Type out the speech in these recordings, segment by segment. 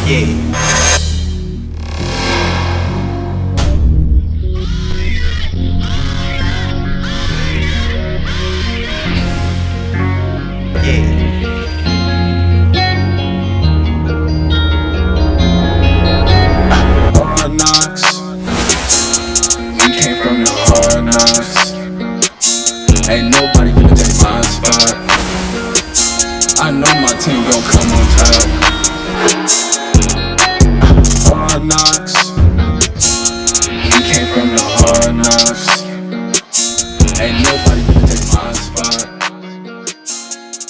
Hard knocks. We came from the hard knocks. Ain't nobody finna take my spot. I know my team gon' come on top. Hard knocks. We came from the hard knocks. Ain't nobody finna take my spot.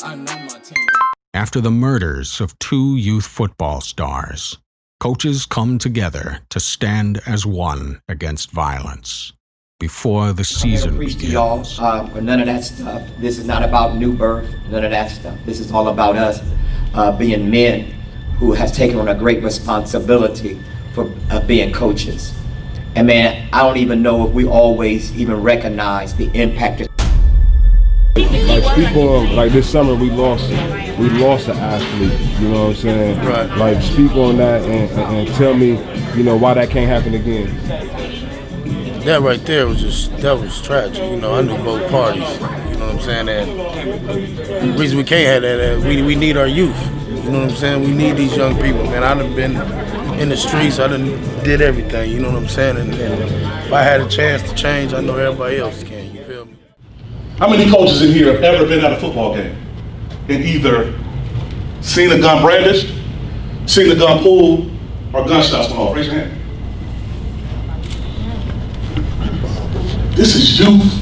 I know my team. After the murders of 2 youth football stars, coaches come together to stand as one against violence. Before the season preach to y'all, begins, none of that stuff. This is not about new birth, none of that stuff. This is all about us being men who has taken on a great responsibility for being coaches. And man, I don't even know if we always even recognize the impact. Like speak on, like this summer we lost an athlete, you know what I'm saying? Right. Like speak on that and tell me, you know, why that can't happen again. That right there was tragic. You know, I knew both parties. You know what I'm saying? And the reason we can't have that, we need our youth. You know what I'm saying? We need these young people, man. I done been in the streets. I done did everything. You know what I'm saying? And if I had a chance to change, I know everybody else can. You feel me? How many coaches in here have ever been at a football game and either seen a gun brandished, seen a gun pulled, or gunshots went off? Raise your hand. This is youth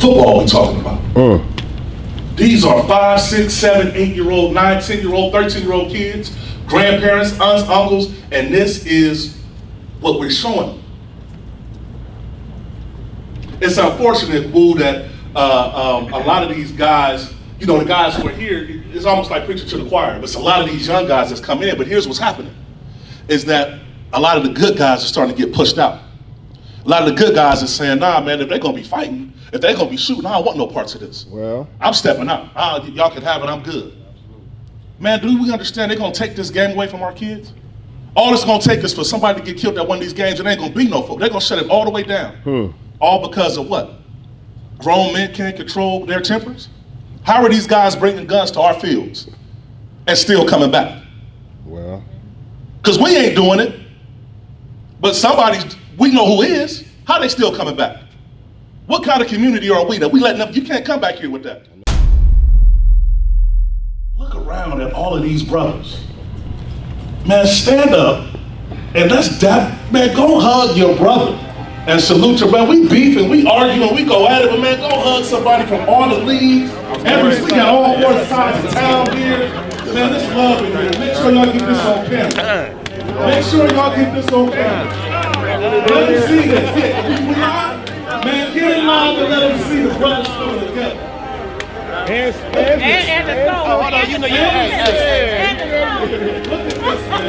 football we're talking about. These are 5, 6, 7, 8-year-old, 9, 10-year-old, 13-year-old kids, grandparents, aunts, uncles, and this is what we're showing them. It's unfortunate, Boo, that a lot of these guys, you know, the guys who are here, it's almost like preaching to the choir, but it's a lot of these young guys that's come in, but here's what's happening, is that a lot of the good guys are starting to get pushed out. A lot of the good guys are saying, nah, man, if they're going to be fighting, if they're going to be shooting, I don't want no parts of this. Well, I'm stepping out. Y'all can have it, I'm good. Man, do we understand they're going to take this game away from our kids? All it's going to take is for somebody to get killed at one of these games and ain't going to be no folk. They're going to shut it all the way down. All because of what? Grown men can't control their tempers? How are these guys bringing guns to our fields and still coming back? well, Because we ain't doing it, but we know who is. How they still coming back? What kind of community are we that we letting them, you can't come back here with that. Look around at all of these brothers. Man, stand up and man, go hug your brother and salute your brother. We beefing, we arguing, we go at it, but man, go hug somebody from all the leagues. We got all four sides of town here. Man, this love in here. Make sure y'all get this on camera. Make sure y'all get this on camera. Let them see this. Man, get in line to let them see the brothers coming together. and the soul. Oh, hold on, you know you and the Look at this, man.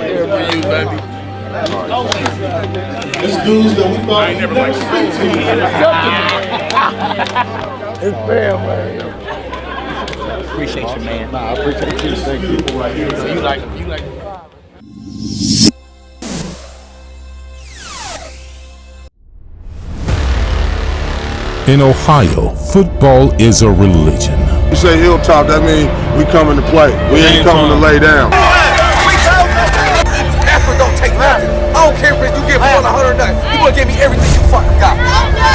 Here for you, baby. It's dudes that we thought we'd never speak to. It's fair, man. Appreciate you, man. Nah, I appreciate you. Thank you. Right here. So you like In Ohio, football is a religion. You say hilltop, that means we coming to play. We ain't coming to lay down. Effort don't take nothing. I don't care if you get more than 100 nothing. You gonna give me everything you fucking got.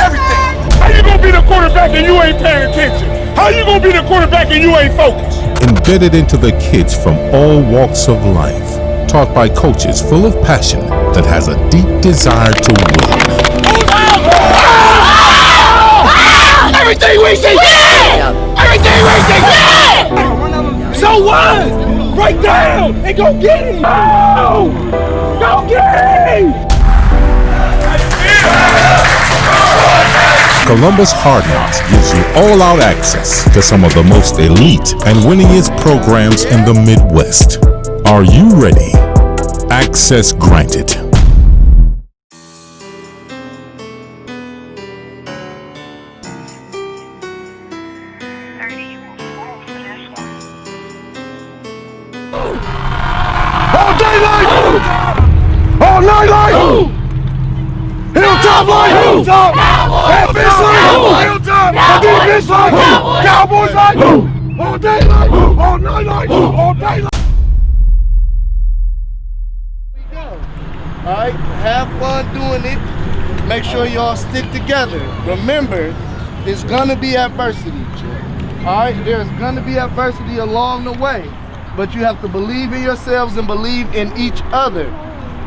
Everything. How you gonna be the quarterback and you ain't paying attention? How you gonna be the quarterback and you ain't focused? Embedded into the kids from all walks of life. Taught by coaches full of passion that has a deep desire to win. Everything we see. Everything we see. So what? Break down and go get him! Oh! Go get him! Columbus Hardknock gives you all-out access to some of the most elite and winningest programs in the Midwest. Are you ready? Access granted. All night like who? Hilltop like who? That bitch like who? Hilltop. That bitch like who? Cowboys like who? All day like who? All night like who? All day like All right, have fun doing it. Make sure y'all stick together. Remember, there's gonna be adversity. All right, there's gonna be adversity along the way, but you have to believe in yourselves and believe in each other.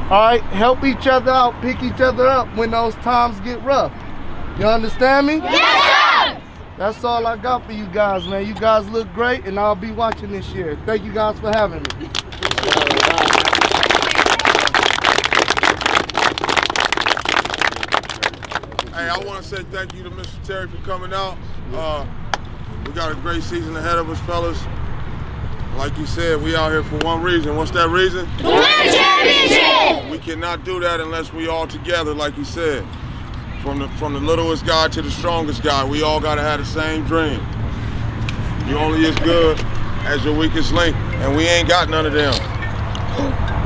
All right, help each other out, pick each other up when those times get rough. You understand me? Yes, sir! That's all I got for you guys, man. You guys look great, and I'll be watching this year. Thank you guys for having me. Hey, I want to say thank you to Mr. Terry for coming out. We got a great season ahead of us, fellas. Like you said, we out here for one reason. What's that reason? To win a championship! We cannot do that unless we all together, like you said. From the littlest guy to the strongest guy, we all gotta have the same dream. You're only as good as your weakest link, and we ain't got none of them.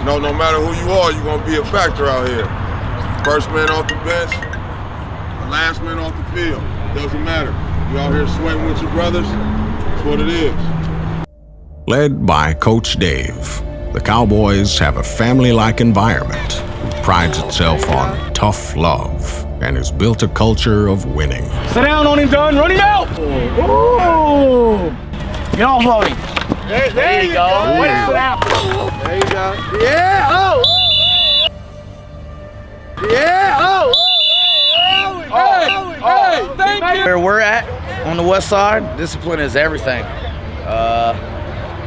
No matter who you are, you're gonna be a factor out here. First man off the bench, the last man off the field. Doesn't matter. You out here sweating with your brothers, that's what it is. Led by Coach Dave, the Cowboys have a family-like environment that prides itself on tough love and has built a culture of winning. sit down on him, Dunn. Run him out. Ooh. Get off of him. There you go. Way to sit out. There you go. Yeah, oh! Yeah, oh! Hey, thank you. Where we're at on the west side, discipline is everything.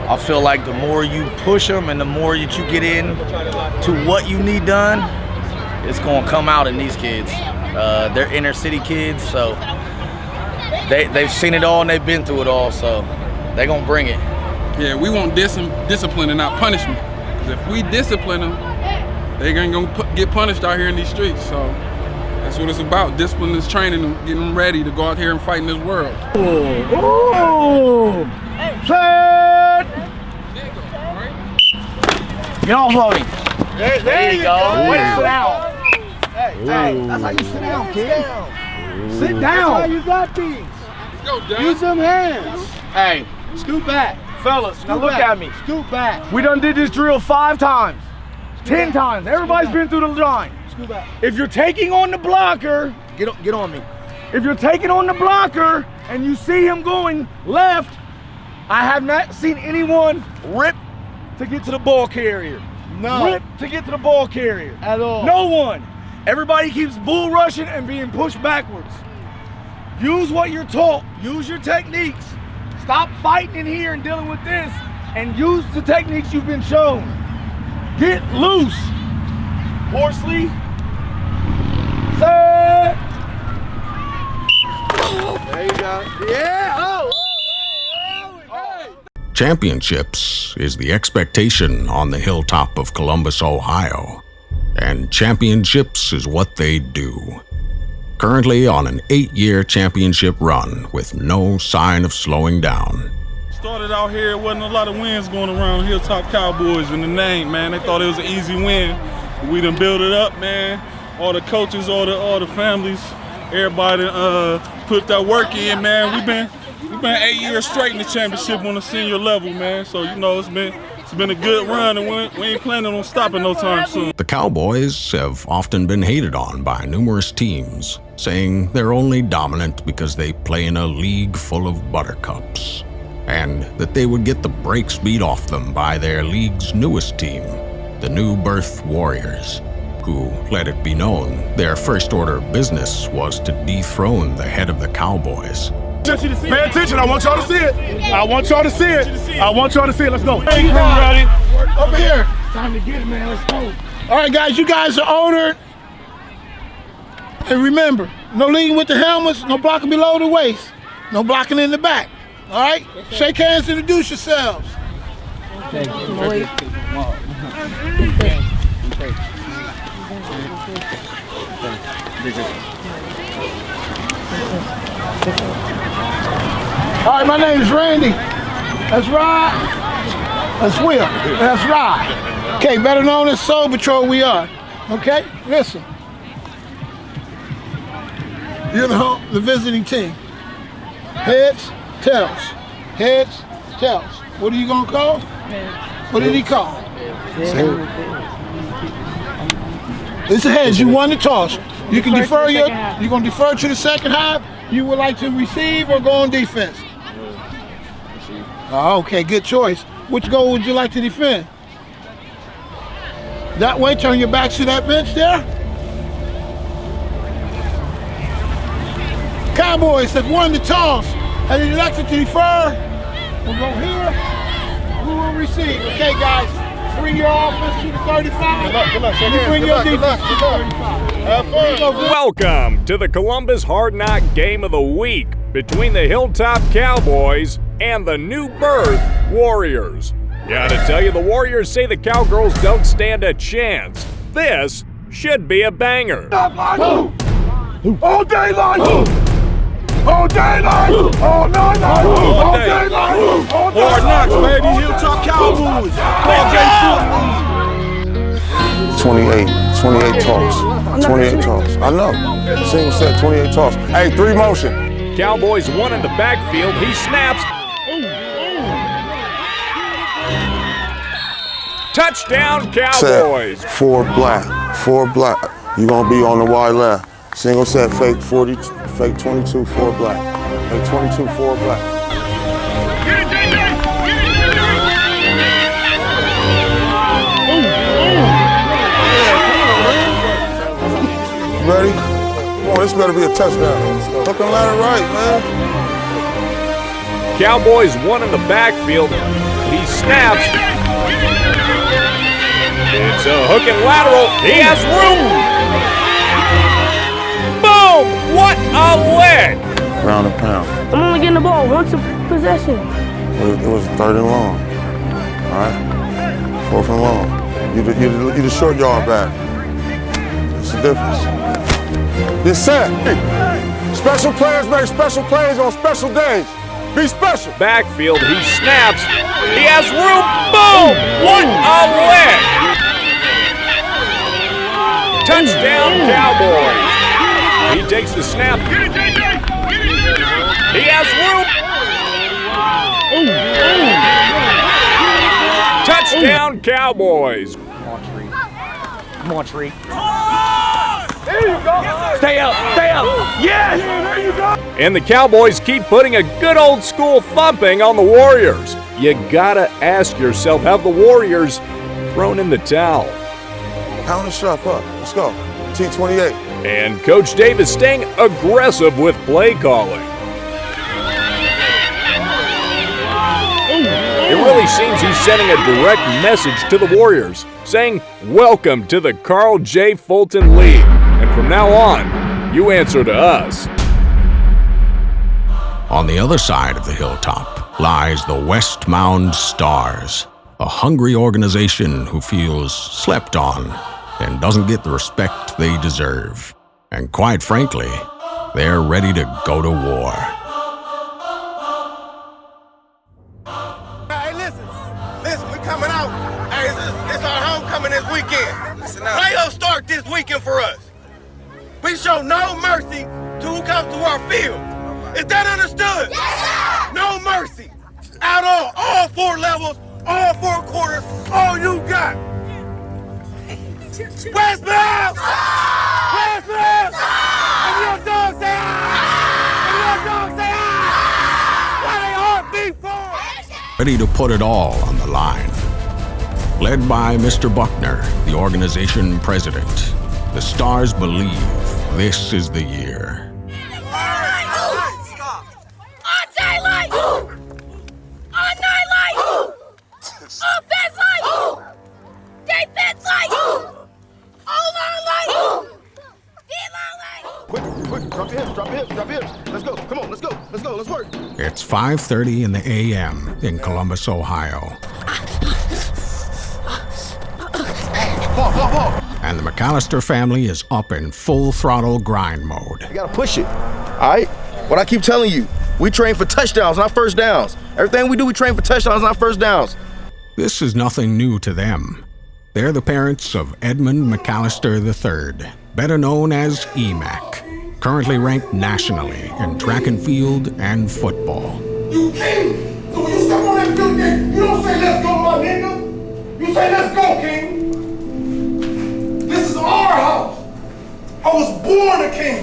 I feel like the more you push them and the more that you get in to what you need done, it's going to come out in these kids. They're inner city kids, so they've seen it all and they've been through it all, so they're going to bring it. Yeah, we want discipline and not punishment. Because if we discipline them, they're going to get punished out here in these streets. So that's what it's about. Discipline is training them, getting them ready to go out here and fight in this world. Ooh. Set. Get off of him. There you go. Way to sit down. Hey, that's how you sit down, kid. Sit down. That's how you got these. Go, Dad. Use them hands. Hey, scoot back. Fellas, now look at me. Scoot back. We done did this drill 5 times, 10 times. Everybody's been through the line. Scoot back. If you're taking on the blocker, get on me. If you're taking on the blocker and you see him going left, I have not seen anyone rip to get to the ball carrier. No. Rip to get to the ball carrier. At all. No one. Everybody keeps bull rushing and being pushed backwards. Use what you're taught. Use your techniques. Stop fighting in here and dealing with this and use the techniques you've been shown. Get loose. Horsley. Set. There you go. Yeah, oh! Championships is the expectation on the hilltop of Columbus, Ohio. And championships is what they do. Currently on an 8-year championship run with no sign of slowing down. Started out here, wasn't a lot of wins going around. Hilltop Cowboys in the name, man. They thought it was an easy win. We done built it up, man. All the coaches, all the families, everybody put that work in, man. We've been 8 years straight in the championship on the senior level, man. So it's been a good run, and we ain't planning on stopping no time soon. The Cowboys have often been hated on by numerous teams, saying they're only dominant because they play in a league full of buttercups, and that they would get the brakes beat off them by their league's newest team, the New Birth Warriors, who, let it be known, their first order of business was to dethrone the head of the Cowboys. Pay attention, I want y'all to see it. I want y'all to see it. I want y'all to see it. Let's go. Hey, ready? Over here. It's time to get it, man. Let's go. All right, guys, you guys are ordered. And remember, no leading with the helmets, no blocking below the waist, no blocking in the back. All right? Shake hands, introduce yourselves. Thank you, Lloyd. All right, my name is Randy. That's right. That's Will. That's right. Okay, better known as Soul Patrol we are. Okay, listen. You're the visiting team. Heads, tails. Heads, tails. What are you gonna call? What did he call? It's heads. You won the toss. You can defer you're gonna defer to the second half. You would like to receive or go on defense? Oh, okay, good choice. Which goal would you like to defend? That way, turn your back to that bench there. Cowboys have won the toss and elected to defer. We'll go here. Who will receive? Okay, guys, bring your offense to the 35. You bring your defense to the 35. Welcome to the Columbus Hardknock Game of the Week between the Hilltop Cowboys and the New Birth Warriors. Gotta tell you, the Warriors say the Cowgirls don't stand a chance. This should be a banger. All day long! All day long! All night long! All day long! Hard knocks, baby. Hilltop Cowboys. 28 talks. 28 talks. I know. Single set, 28 talks. Hey, 3 motion. Cowboys one in the backfield. He snaps. Touchdown, Cowboys. Set, 4 black. You gonna be on the wide left. Single set, fake 40, fake 22, 4 black. Fake 22, 4 black. Ready? Come on, this better be a touchdown. Fucking ladder right, man. Cowboys one in the backfield. He snaps. It's a hook and lateral. He has room. Boom! What a leg! Round and pound. I'm only getting the ball once a possession. It was 3rd and long. All right? 4th and long. You the short yard back. It's the difference. Get set. Special players make special plays on special days. Be special. Backfield, he snaps. He has room. Boom! What a leg! Touchdown, Cowboys. He takes the snap. He has room. Touchdown, Cowboys. Come on, Tree. There you go. Stay up. Yes. There you go. And the Cowboys keep putting a good old school thumping on the Warriors. You gotta ask yourself, have the Warriors thrown in the towel? Pound the shot up. Let's go. T28. And Coach Davis staying aggressive with play calling. It really seems he's sending a direct message to the Warriors, saying, welcome to the Carl J. Fulton League. And from now on, you answer to us. On the other side of the hilltop lies the West Mound Stars, a hungry organization who feels slept on and doesn't get the respect they deserve. And quite frankly, they're ready to go to war. Hey, listen, we coming out. Hey, it's our homecoming this weekend. Playoffs start this weekend for us. We show no mercy to who comes to our field. Is that understood? Yes, sir! No mercy at all 4 levels, all 4 quarters, all you got. West Mound! West Mound! And your dog say why they heart beat for? Ready to put it all on the line. Led by Mr. Buckner, the organization president, the Stars believe this is the year. On daylight! On nightlight! Offense light! Defense light! O-line light! D-line light! Quick, drop your hips. Let's go, come on, let's work. It's 5:30 in the a.m. in Columbus, Ohio. Ball. And the McAllister family is up in full throttle grind mode. You gotta push it, all right? What I keep telling you, we train for touchdowns, not first downs. Everything we do, we train for touchdowns, not first downs. This is nothing new to them. They're the parents of Edmund McAllister III, better known as EMAC, currently ranked nationally in track and field and football. You king! So when you step on that field, you don't say, let's go, my nigga. You say, let's go, king. This is our house. I was born a king.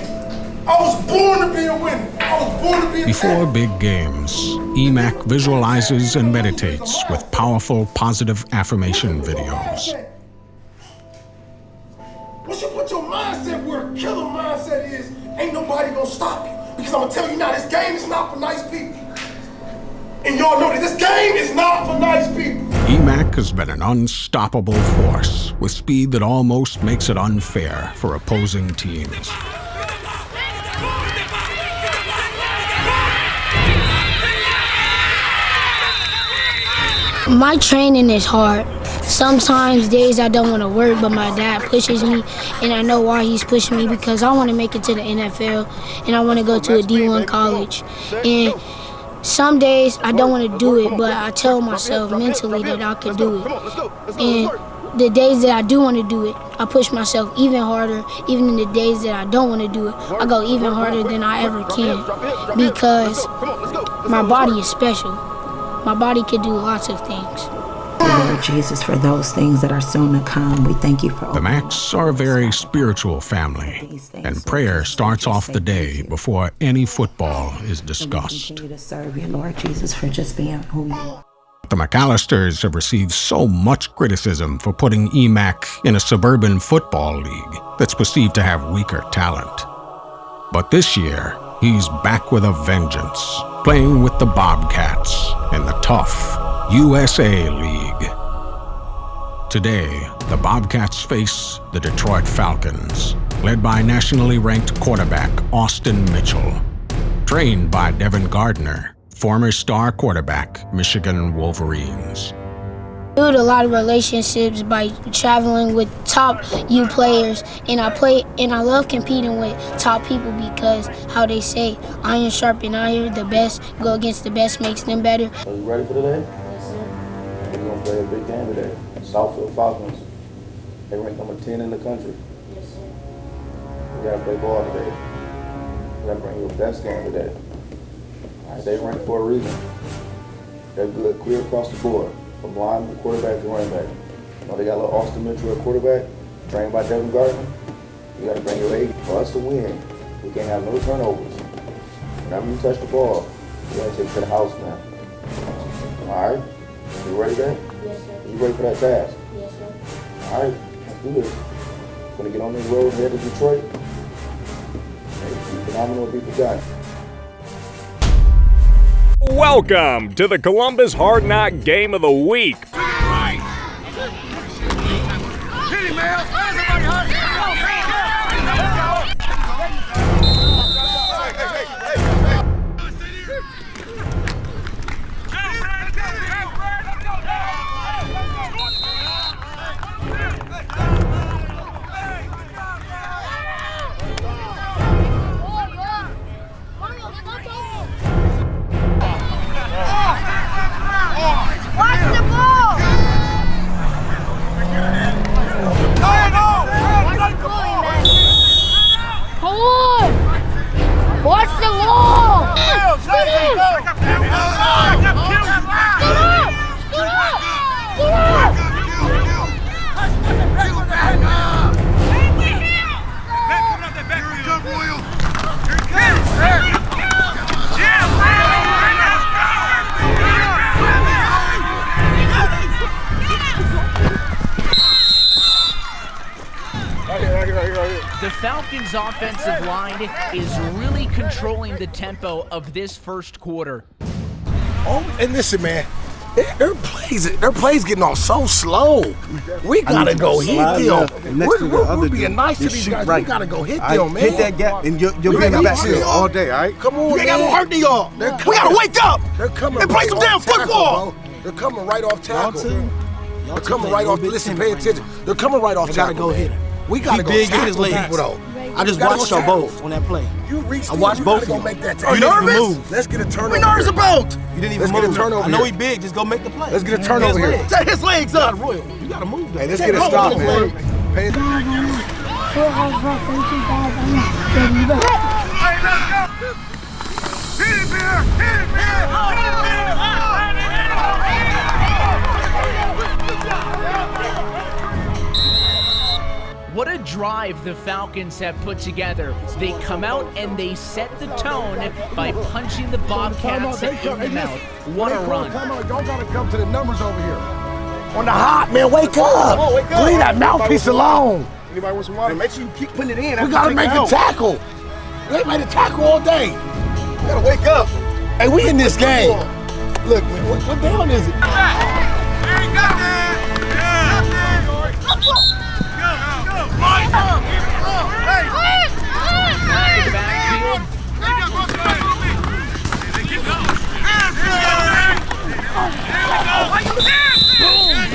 I was born to be a winner. I was born to be a Before big games, EMAC visualizes and meditates with powerful positive affirmation videos. Once you put your mindset where a killer mindset is, ain't nobody gonna stop you. Because I'm gonna tell you now, this game is not for nice people. And y'all know that this game is not for nice people. EMAC has been an unstoppable force with speed that almost makes it unfair for opposing teams. My training is hard. Sometimes days I don't want to work, but my dad pushes me, and I know why he's pushing me, because I want to make it to the NFL, and I want to go to a D1 college. And some days I don't want to do it, but I tell myself mentally that I can do it. And the days that I do want to do it, I push myself even harder. Even in the days that I don't want to do it, I go even harder than I ever can, because my body is special. My body can do lots of things. Lord Jesus, for those things that are soon to come, we thank you for. The Macs are a very spiritual family, and prayer starts off the day before any football is discussed. Continue to serve you, Lord Jesus, for just being who you are. The McAllisters have received so much criticism for putting EMAC in a suburban football league that's perceived to have weaker talent. But this year, he's back with a vengeance, playing with the Bobcats in the tough USA League. Today, the Bobcats face the Detroit Falcons, led by nationally ranked quarterback Austin Mitchell, trained by Devin Gardner, former star quarterback, Michigan Wolverines. Build a lot of relationships by traveling with top U players, and I love competing with top people, because how they say iron sharpen iron, the best go against the best makes them better. Are you ready for today? Yes, sir. We're gonna play a big game today. Southfield Falcons. They rank number 10 in the country. Yes, sir. We gotta play ball today. We gotta bring your best game today. All right, they rank for a reason. They're good clear across the board. From line to quarterback to running back. You know, they got a little Austin Mitchell at quarterback, trained by Devin Gardner. You gotta bring your A for us to win. We can't have no turnovers. Whenever you touch the ball, you gotta take it to the house now. All right? You ready, guys? Yes, sir. You ready for that task? Yes, sir. All right, let's do this. We're gonna get on this road and head to Detroit. Be phenomenal, be forgotten. Welcome to the Columbus Hardknock Game of the Week. The Falcons' offensive line is really controlling the tempo of this first quarter. Oh, and listen, man, their plays getting off so slow. We gotta go hit them. We're being nice to these guys. We gotta go hit them, man. Hit that gap, and you'll be in the backfield all day, all right? Come on, you ain't got no hurt to y'all. We gotta wake up. They're coming and play some damn football. They're coming right off tackle. They're coming right off. Listen, pay attention. They're coming right off tackle. Go hit him. We gotta go tackle people though. I just watched y'all both on that play. You reached I watched both of you. Make that You didn't even move. Let's get a turnover. We nervous about. You didn't even Let's move. get a turnover. I know he big. Just go make the play. Let's get a turnover here. Set his legs up. You gotta move. Hey, let's get a stop, man. Pay What a drive the Falcons have put together. They come out and they set the tone by punching the Bobcats in the mouth. What a run. Y'all gotta come to the numbers over here. On the hot, man, wake up. Leave that mouthpiece alone. Anybody want some water? Make sure you keep putting it in. We gotta make a tackle. We ain't made a tackle all day. We gotta wake up. Hey, we in this game. Look, what down is it?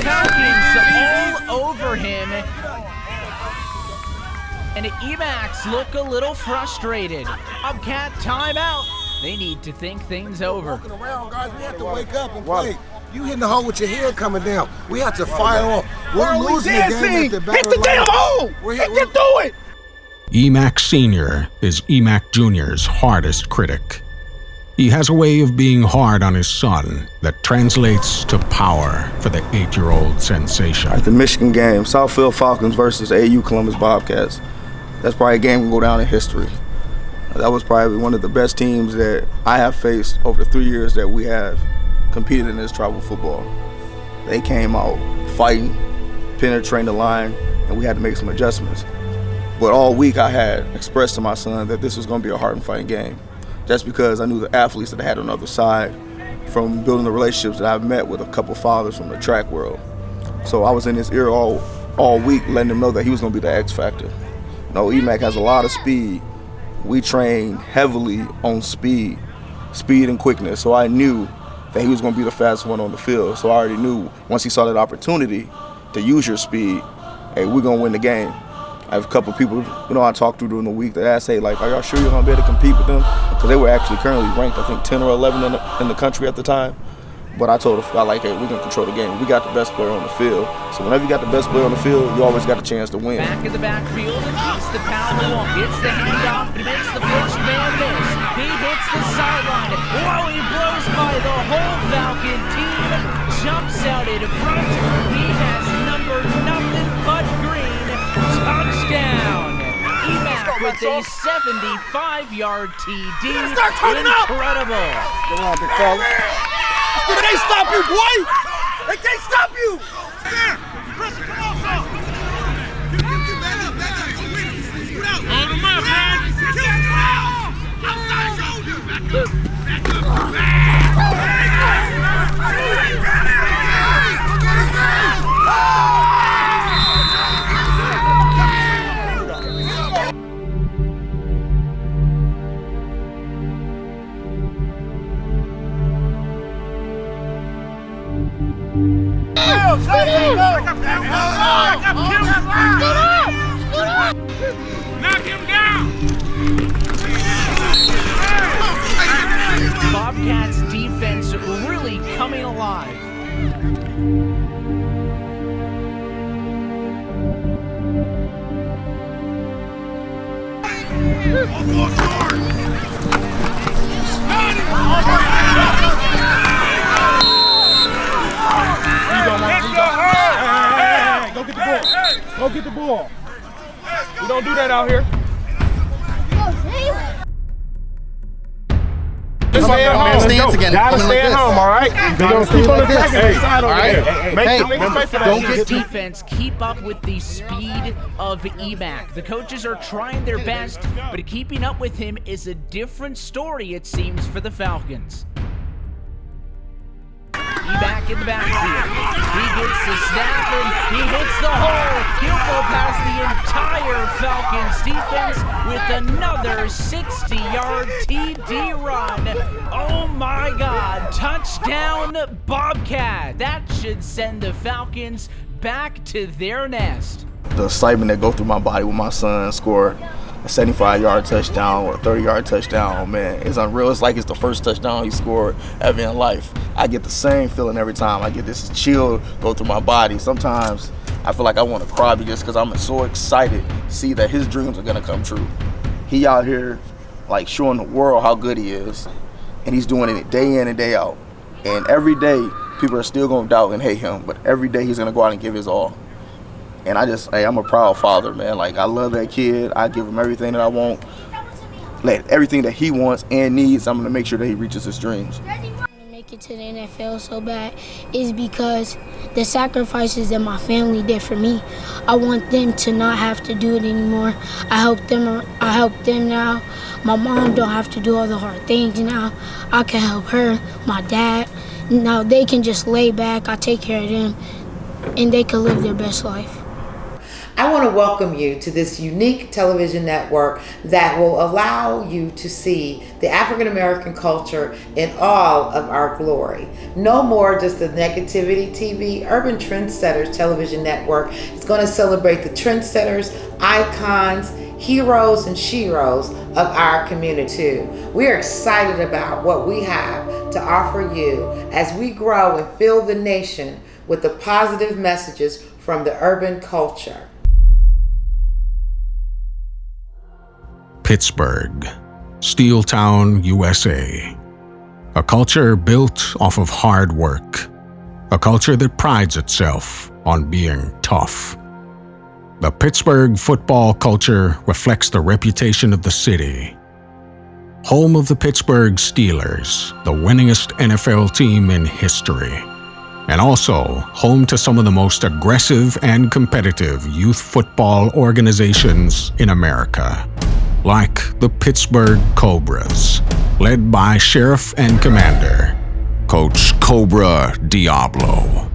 Falcons all over him. And the Emacs look a little frustrated. Bobcat timeout. They need to think things over. Walking around, guys, we have to wake up and play. You hitting the hole with your head coming down. We have to fire off. We're losing the game at the back. Hit the damn hole. Get through it. Emac Sr. is Emac Jr.'s hardest critic. He has a way of being hard on his son that translates to power for the 8-year-old sensation. At the Michigan game, Southfield Falcons versus AU Columbus Bobcats. That's probably a game that will go down in history. That was probably one of the best teams that I have faced over the 3 years that we have competed in this travel football. They came out fighting, penetrating the line, and we had to make some adjustments. But all week I had expressed to my son that this was going to be a hard and fighting game. Just because I knew the athletes that I had on the other side from building the relationships that I've met with a couple fathers from the track world. So I was in his ear all week letting him know that he was going to be the X factor. You know, Emac has a lot of speed. We train heavily on speed and quickness. So I knew that he was going to be the fastest one on the field. So I already knew once he saw that opportunity to use your speed, hey, we're going to win the game. I have a couple of people, I talked to during the week that asked, hey, like, are y'all sure you're going to be able to compete with them? Because they were actually currently ranked, I think, 10 or 11 in the country at the time. But I told them, hey, we're going to control the game. We got the best player on the field. So whenever you got the best player on the field, you always got a chance to win. Back in the backfield, it's the pound walk. It's the handoff, but it makes the first man miss. He hits the sideline. Whoa, he blows by the whole Falcon team. Jumps out in front. He has number nothing but green. Touchdown. Emac with a 75-yard TD. Incredible. Come on, big fella. They can't stop you, boy. They can't stop you. Chris, come on, son. Hold him up, man. Outside shoulder. Back up. Knock him down! Bobcats defense really coming alive. Go get the ball. We don't do that out here. Stay at home. Stance again. Gotta stay at home, all right? They're gonna keep on attacking this side over there. Make Falcons defense keep up with the speed of Emac. The coaches are trying their best, but keeping up with him is a different story, it seems, for the Falcons. Emac in the backfield. He gets the snap and he hits the hole. He'll go past the entire Falcons defense with another 60-yard TD run. Oh my God, touchdown Bobcat. That should send the Falcons back to their nest. The excitement that goes through my body when my son scored a 75-yard touchdown or a 30-yard touchdown, man, it's unreal. It's like it's the first touchdown he scored ever in life. I get the same feeling every time. I get this chill go through my body. Sometimes I feel like I want to cry just because I'm so excited to see that his dreams are going to come true. He out here like showing the world how good he is, and he's doing it day in and day out. And every day, people are still going to doubt and hate him, but every day he's going to go out and give his all. And I'm a proud father, man. Like, I love that kid. I give him everything that I want. Like, everything that he wants and needs, I'm going to make sure that he reaches his dreams. Make it to the NFL so bad is because the sacrifices that my family did for me, I want them to not have to do it anymore. I help them now. My mom don't have to do all the hard things now. I can help her, my dad. Now they can just lay back, I take care of them, and they can live their best life. I want to welcome you to this unique television network that will allow you to see the African American culture in all of our glory. No more just the negativity TV. Urban Trendsetters Television Network is going to celebrate the trendsetters, icons, heroes, and sheroes of our community too. We are excited about what we have to offer you as we grow and fill the nation with the positive messages from the urban culture. Pittsburgh, Steel Town, USA. A culture built off of hard work. A culture that prides itself on being tough. The Pittsburgh football culture reflects the reputation of the city. Home of the Pittsburgh Steelers, the winningest NFL team in history. And also home to some of the most aggressive and competitive youth football organizations in America. Like the Pittsburgh Cobras, led by Sheriff and Commander, Coach Cobra Diablo.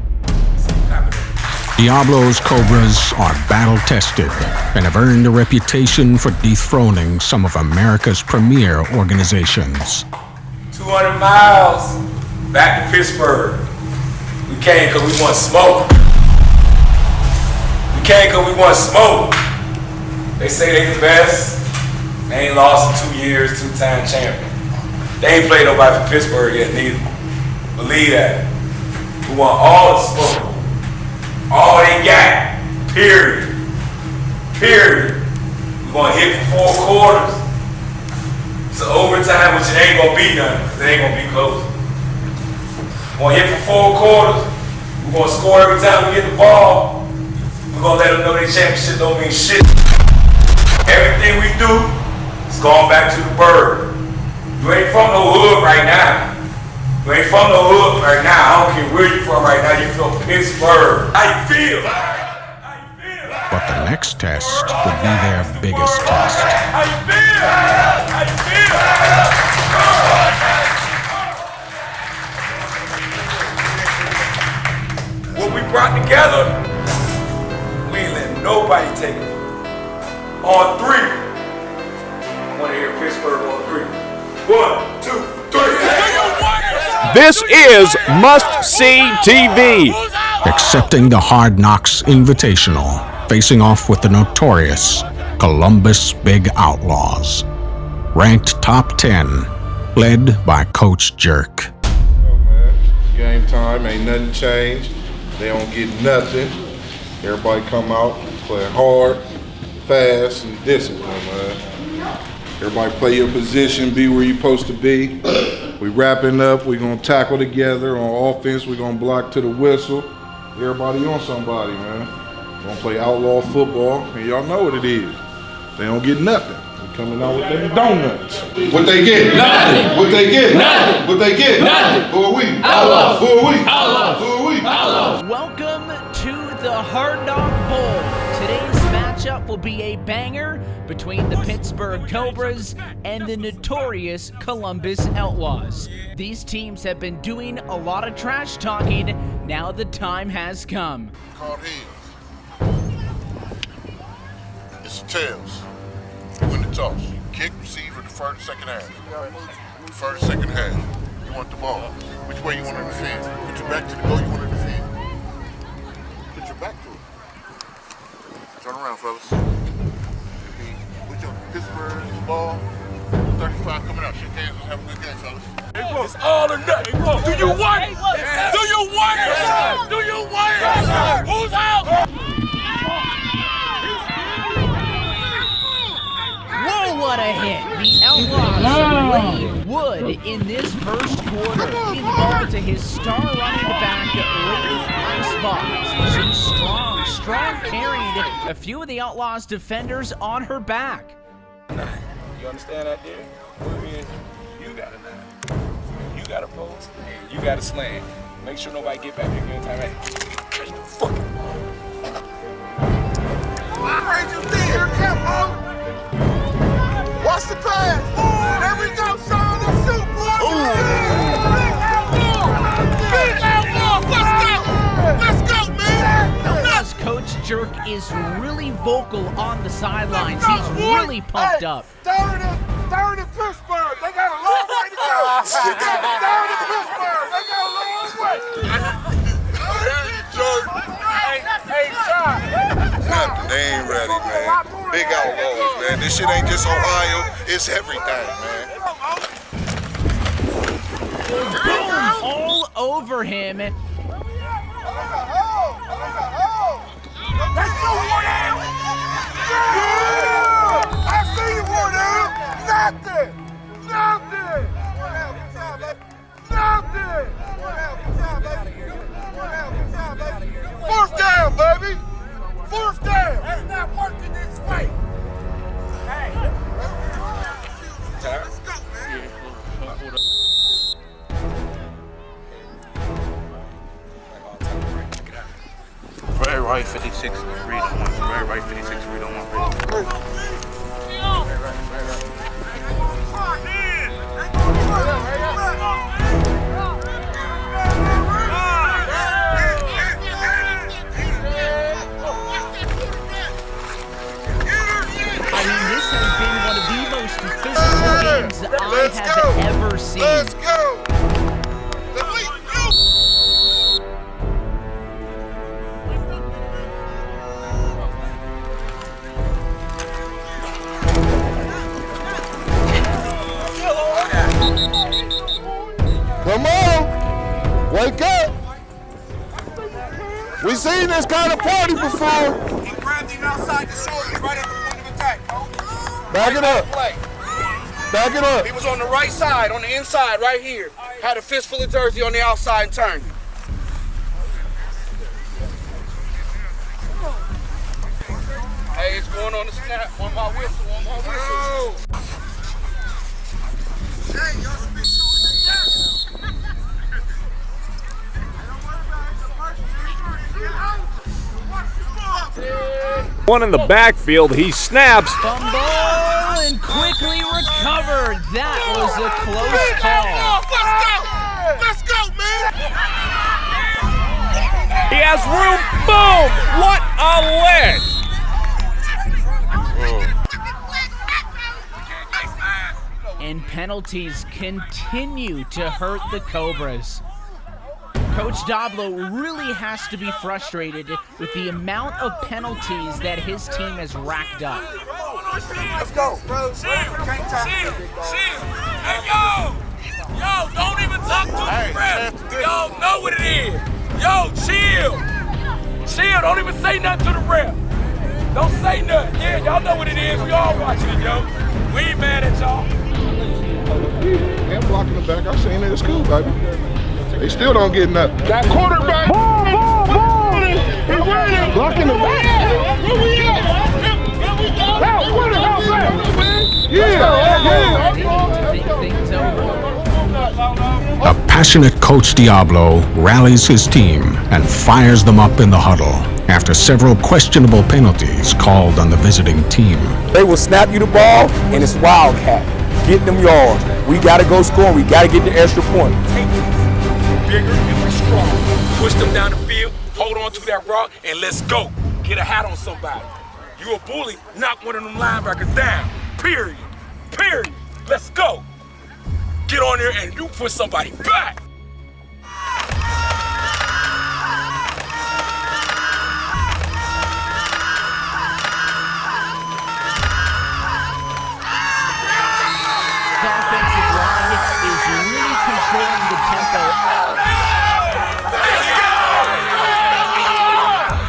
Diablo's Cobras are battle-tested and have earned a reputation for dethroning some of America's premier organizations. 200 miles back to Pittsburgh. We came because we want smoke. We came because we want smoke. They say they the best. They ain't lost in 2 years, two-time champion. They ain't played nobody from Pittsburgh yet, neither. Believe that. We want all the smoke. All they got. Period. Period. We want to hit for 4 quarters. It's an overtime, which it ain't going to be none. It ain't going to be close. We want to hit for 4 quarters. We're going to score every time we get the ball. We're going to let them know their championship don't mean shit. Everything we do, it's going back to the bird. You ain't from no hood right now. You ain't from no hood right now. I don't care where you from right now. You from Pittsburgh. How you feel? But the next test would be their biggest test. How you feel? How you feel? What we brought together, we ain't letting nobody take it. On 3. I want to hear Pittsburgh on 3. 1, 2, 3. This is must-see TV. Accepting the Hardknocks Invitational, facing off with the notorious Columbus Big Outlaws. Ranked top 10, led by Coach Jerk. Game time, ain't nothing changed. They don't get nothing. Everybody come out, play hard, fast, and discipline, man. Everybody play your position, be where you're supposed to be. We wrapping up, we're gonna tackle together. On offense, we're gonna block to the whistle. Everybody on somebody, man. We're gonna play outlaw football, and y'all know what it is. They don't get nothing. We're coming out with them donuts. What they get? Nothing. What they get? Nothing. What they get? Nothing. Who are we? Outlaws. Who are we? Outlaws. Who are we? Outlaws. Welcome to the Hardknock Bowl. Today's matchup will be a banger between the Pittsburgh Cobras and the notorious Columbus Outlaws. These teams have been doing a lot of trash talking. Now the time has come. Called heads. It's tails. Win the toss. Kick, receive, or defer the second half. Defer the second half. You want the ball. Which way you want to defend? Put your back to the goal, you want to defend. Put your back to it. Turn around, fellas. Put your ball. 35 coming out. Shake hands. Have a good game, fellas. It's all or nothing. Do you want it? Do you want it? Do you want it? Who's out? Whoa, what a hit. The Outlaws laid wood in this first quarter. In the ball to his star running back, Lee Icebox. She's strong carried a few of the Outlaws defenders on her back. You understand that, dude? You got a nine. You got a post. You got a slant. Make sure nobody get back here in time. Hey, catch the fucking ball. Here, come on. Watch the pass. There we go, son. Let's shoot, boy. Let's go, man. Outlaws coach Jerk is really vocal on the sidelines. He's really pumped up. Down in Pittsburgh. They got a long way to go. Down in Pittsburgh. They got a long way. Hey, John. Nothing. They ain't ready, man. Big Outlaws, man. This shit ain't just Ohio. It's everything, man. Boom! All over him. Let's go, Wardell! Yeah! I see you, Wardell! Nothing! Nothing! Fourth down, baby! Fourth down! That's not working this way! Hey! Let's go, man! Very right, 56, read on one. Very right, 56, read on one. I mean, this has been one of the most physical games I have ever seen. Let's go! Come on. Wake up. We seen this kind of party before. He grabbed him outside the shoulder right at the point of attack. Back it up. Back it up. He was on the right side, on the inside, right here. Had a fistful of jersey on the outside and turned him. Hey, it's going on the snap. On my whistle, on my whistle. Hey, y'all should be shooting down. One in the backfield, he snaps. Fumble and quickly recovered. That was a close call. Let's go, man! He has room. Boom! What a lick! And penalties continue to hurt the Cobras. Coach Dablo really has to be frustrated with the amount of penalties that his team has racked up. Let's go, bro. Hey, yo! Yo, don't even talk to the ref. Y'all know what it is. Yo, chill. Chill, don't even say nothing to the ref. Don't say nothing. Yeah, y'all know what it is. We all watching it, yo. We ain't mad at y'all. And blocking the back. I seen it at school, baby. They still don't get nothing. That quarterback. Ball. He's winning. Blocking the back. Where we at? Where the hell back? A passionate Coach Diablo rallies his team and fires them up in the huddle after several questionable penalties called on the visiting team. They will snap you the ball, and it's Wildcat. Get them yards. We got to go score, and we got to get the extra point. Bigger and we strong. Push them down the field, hold on to that rock, and let's go. Get a hat on somebody. You a bully, knock one of them linebackers down. Period. Period. Let's go. Get on there and you put somebody back.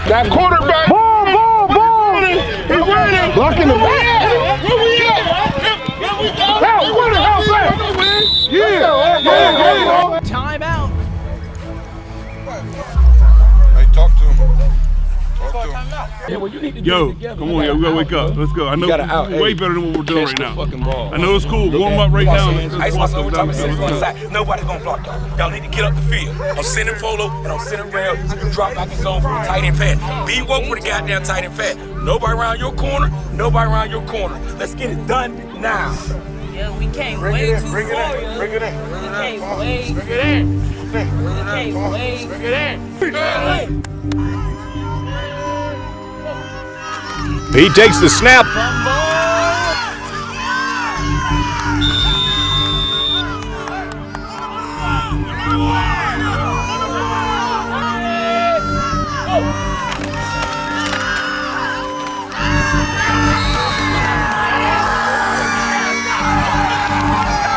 That quarterback. Ball. He's running. Blocking the back. Where we at? Help, where the hell's that? Yeah. Timeout. Hey, talk to him. Yo, come on, yo, we gotta wake up. Let's go. I know we're way better than what we're doing right now. I know it's cool. Warm up right now. Nobody's gonna block y'all. Y'all need to get up the field. I'm sending Polo and I'm sending Rail. You drop back and zone for a tight end pad. Be woke with a goddamn tight end pad. Nobody around your corner. Nobody around your corner. Let's get it done now. Yeah, we can't wait too far. Bring it in. We can't wait. Bring it in. We can't wait. Bring it in. He takes the snap.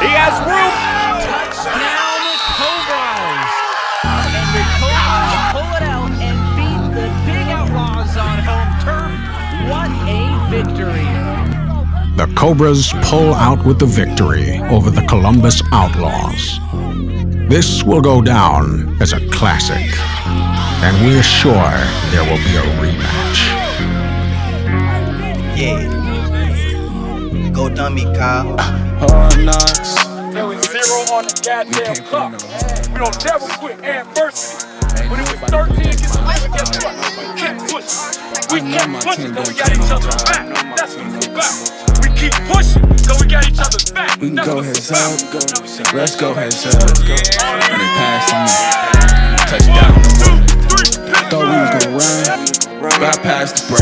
He has room. Touchdown, the Cobras. And the Cobras pull it out and beat the big Outlaws on home turf. What a victory. The Cobras pull out with the victory over the Columbus Outlaws. This will go down as a classic, and we're sure there will be a rematch. Yeah. Go dummy, Kyle. Hard knocks. There was 0 on the goddamn clock. We don't never quit adversity. When it was 13 against 11, guess what? We kept pushing. We kept pushing, though we got each other's back. That's what it's about. We keep pushing, though we got each other's back. We can go heads up. Let's go heads up. And they passed me. Touchdown. Thought we was gonna run, but I passed the bro.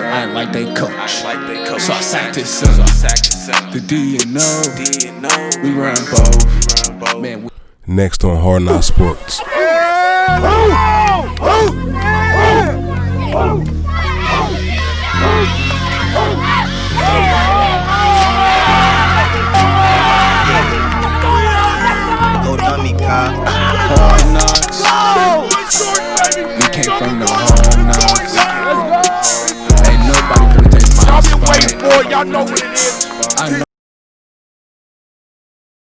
I ain't like they coach. So I sacked this up. The D and O. We run both. Man, Next on Hard Knock Sports. Oh!